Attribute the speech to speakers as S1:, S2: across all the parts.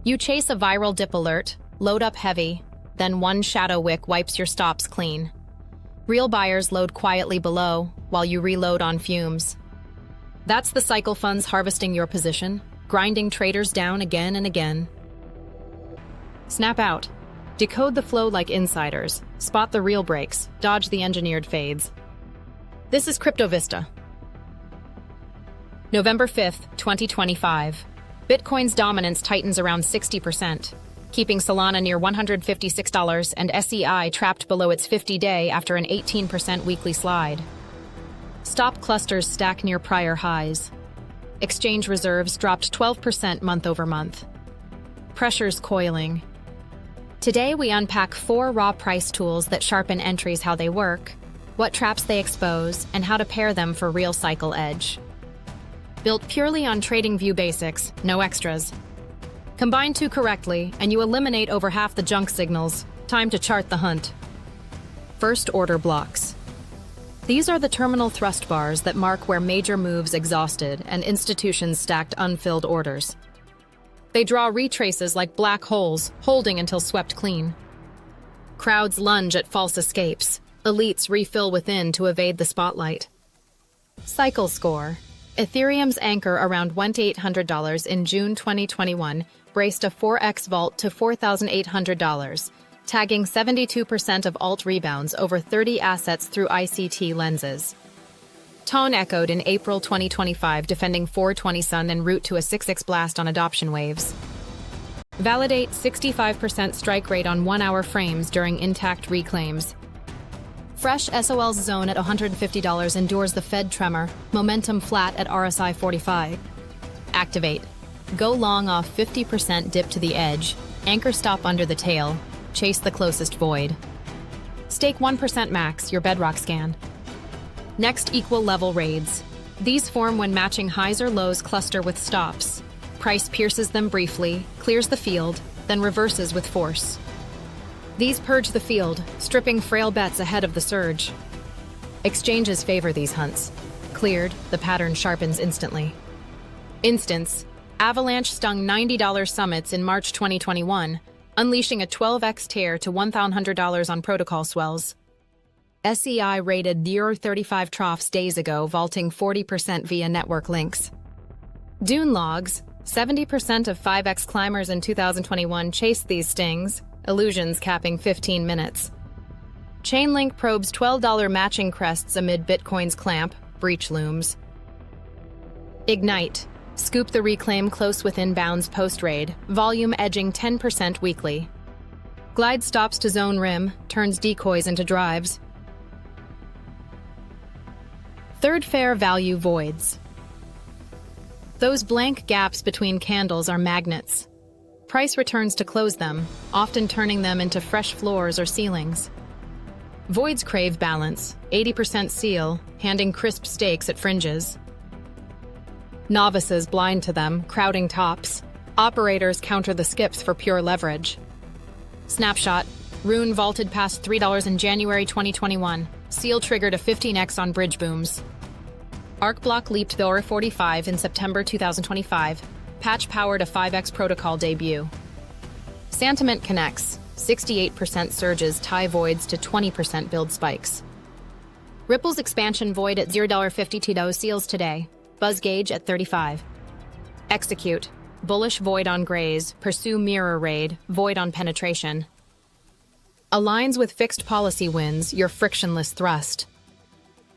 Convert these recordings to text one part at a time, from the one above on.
S1: You chase a viral dip alert, load up heavy, then one shadow wick wipes your stops clean. Real buyers load quietly below, while you reload on fumes. That's the cycle funds harvesting your position, grinding traders down again and again. Snap out. Decode the flow like insiders, spot the real breaks, dodge the engineered fades. This is CryptoVista. November 5th, 2025. Bitcoin's dominance tightens around 60%, keeping Solana near $156 and SEI trapped below its 50-day after an 18% weekly slide. Stop clusters stack near prior highs. Exchange reserves dropped 12% month-over-month. Pressure's coiling. Today we unpack 4 raw price tools that sharpen entries how they work, what traps they expose, and how to pair them for real cycle edge. Built purely on TradingView basics, no extras. Combine 2 correctly, and you eliminate over half the junk signals. Time to chart the hunt. First order blocks. These are the terminal thrust bars that mark where major moves exhausted and institutions stacked unfilled orders. They draw retraces like black holes, holding until swept clean. Crowds lunge at false escapes. Elites refill within to evade the spotlight. Cycle score. Ethereum's anchor around $1,800 in June 2021 braced a 4x vault to $4,800, tagging 72% of alt rebounds over 30 assets through ICT lenses. Tone echoed in April 2025, defending 420 Sun en route to a 6x blast on adoption waves. Validate 65% strike rate on 1-hour frames during intact reclaims. Fresh SOL's zone at $150 endures the Fed tremor, momentum flat at RSI 45. Activate. Go long off 50% dip to the edge, anchor stop under the tail, chase the closest void. Stake 1% max, your bedrock scan. Next, equal level raids. These form when matching highs or lows cluster with stops. Price pierces them briefly, clears the field, then reverses with force. These purge the field, stripping frail bets ahead of the surge. Exchanges favor these hunts. Cleared, the pattern sharpens instantly. Instance, Avalanche stung $90 summits in March 2021, unleashing a 12x tear to $1,100 on protocol swells. SEI rated near 35 troughs days ago, vaulting 40% via network links. Dune logs, 70% of 5x climbers in 2021 chased these stings, illusions capping 15 minutes. Chainlink probes $12 matching crests amid Bitcoin's clamp, breach looms. Ignite. Scoop the reclaim close within bounds post-raid, volume edging 10% weekly. Glide stops to zone rim, turns decoys into drives. Third fair value voids. Those blank gaps between candles are magnets. Price returns to close them, often turning them into fresh floors or ceilings. Voids crave balance, 80% seal, handing crisp stakes at fringes. Novices blind to them, crowding tops. Operators counter the skips for pure leverage. Snapshot. RUNE vaulted past $3 in January 2021. Seal triggered a 15x on bridge booms. ArcBlock leaped the OR 45 in September 2025. Patch powered a 5x protocol debut. Santiment connects. 68% surges tie voids to 20% build spikes. Ripple's expansion void at $0.52 seals today. Buzz gauge at 35. Execute. Bullish void on graze. Pursue mirror raid. Void on penetration. Aligns with fixed policy wins, your frictionless thrust.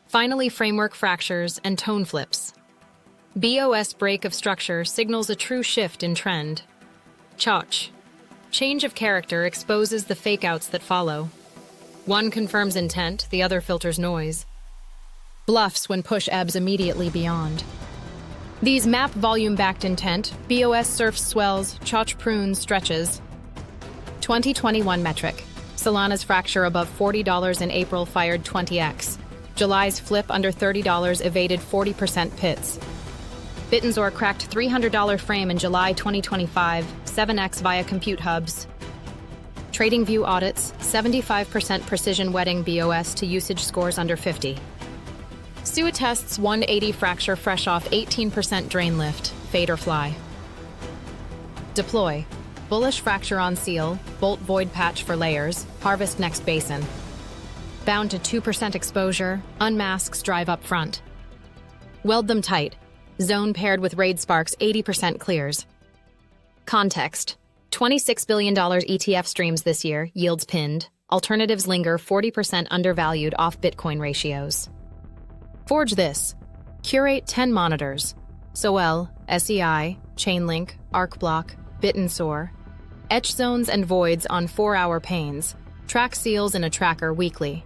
S1: Finally, framework fractures and tone flips. BOS break of structure signals a true shift in trend. CHoCH. Change of character exposes the fake-outs that follow. One confirms intent, the other filters noise. Bluffs when push ebbs immediately beyond. These map volume-backed intent, BOS surfs swells, CHoCH prunes stretches. 2021 metric. Solana's fracture above $40 in April fired 20x. July's flip under $30 evaded 40% pits. Bittenzor cracked $300 frame in July 2025, 7x via compute hubs. TradingView audits, 75% precision wetting BOS to usage scores under 50. SUA tests 180 fracture fresh off 18% drain lift, fade or fly. Deploy. Bullish fracture on seal, bolt void patch for layers, harvest next basin. Bound to 2% exposure, unmasks drive up front. Weld them tight. Zone paired with raid sparks 80% clears. Context. $26 billion ETF streams this year, yields pinned. Alternatives linger 40% undervalued off Bitcoin ratios. Forge this. Curate 10 monitors. SOL, SEI, Chainlink, ArcBlock, BitTensor. Etch zones and voids on 4-hour panes. Track seals in a tracker weekly.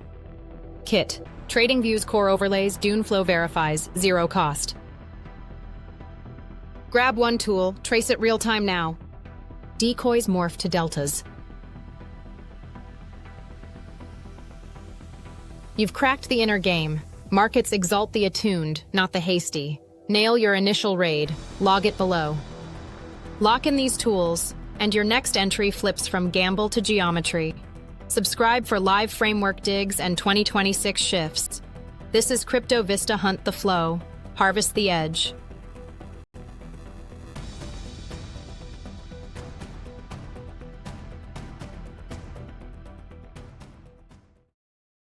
S1: Kit. TradingView's core overlays, Dune Flow verifies, 0 cost. Grab one tool, trace it real-time now. Decoys morph to deltas. You've cracked the inner game. Markets exalt the attuned, not the hasty. Nail your initial raid, log it below. Lock in these tools, and your next entry flips from gamble to geometry. Subscribe for live framework digs and 2026 shifts. This is Crypto Vista Hunt the Flow. Harvest the edge.